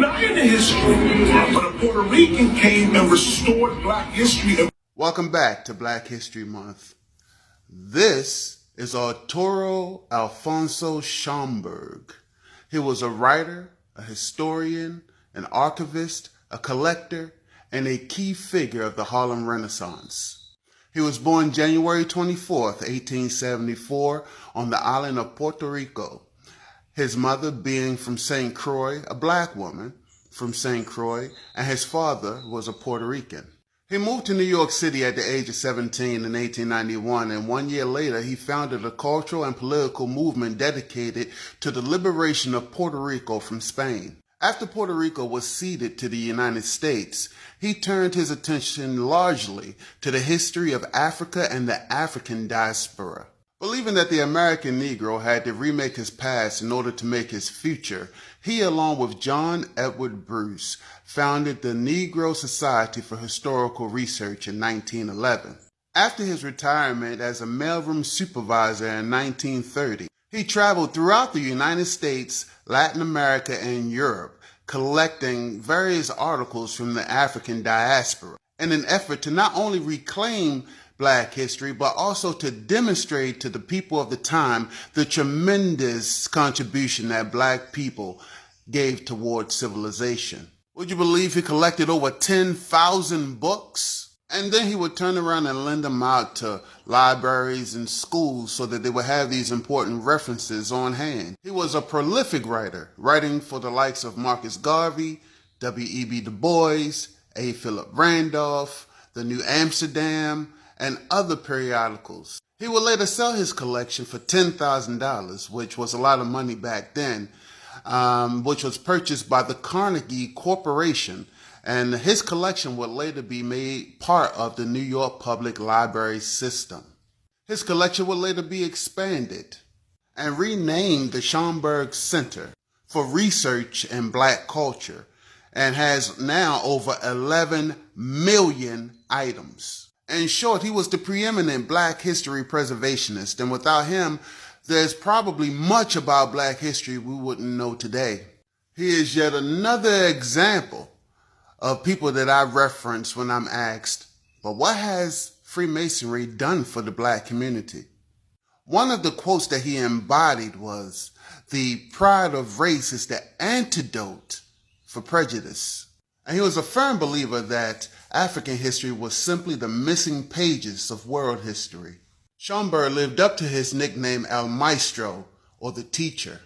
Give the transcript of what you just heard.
denying the history. But a Puerto Rican came and restored black history. Welcome back to Black History Month. This is Arturo Alfonso Schomburg. He was a writer, a historian, an archivist, a collector, and a key figure of the Harlem Renaissance. He was born January 24th, 1874, on the island of Puerto Rico. His mother being from St. Croix, a black woman from St. Croix, and his father was a Puerto Rican. He moved to New York City at the age of 17 in 1891, and 1 year later he founded a cultural and political movement dedicated to the liberation of Puerto Rico from Spain. After Puerto Rico was ceded to the United States, he turned his attention largely to the history of Africa and the African diaspora. Believing that the American Negro had to remake his past in order to make his future, he, along with John Edward Bruce, founded the Negro Society for Historical Research in 1911. After his retirement as a mailroom supervisor in 1930, he traveled throughout the United States, Latin America, and Europe, collecting various articles from the African diaspora in an effort to not only reclaim black history, but also to demonstrate to the people of the time the tremendous contribution that black people gave towards civilization. Would you believe he collected over 10,000 books? And then he would turn around and lend them out to libraries and schools so that they would have these important references on hand. He was a prolific writer, writing for the likes of Marcus Garvey, W.E.B. Du Bois, A. Philip Randolph, The New Amsterdam, and other periodicals. He would later sell his collection for $10,000, which was a lot of money back then, which was purchased by the Carnegie Corporation, and his collection would later be made part of the New York Public Library system. His collection would later be expanded and renamed the Schomburg Center for Research in Black Culture, and has now over 11 million items. In short, he was the preeminent black history preservationist, and without him, there's probably much about black history we wouldn't know today. He is yet another example of people that I reference when I'm asked, but what has Freemasonry done for the black community? One of the quotes that he embodied was, "The pride of race is the antidote for prejudice." And he was a firm believer that African history was simply the missing pages of world history. Schomburg lived up to his nickname El Maestro, or the teacher.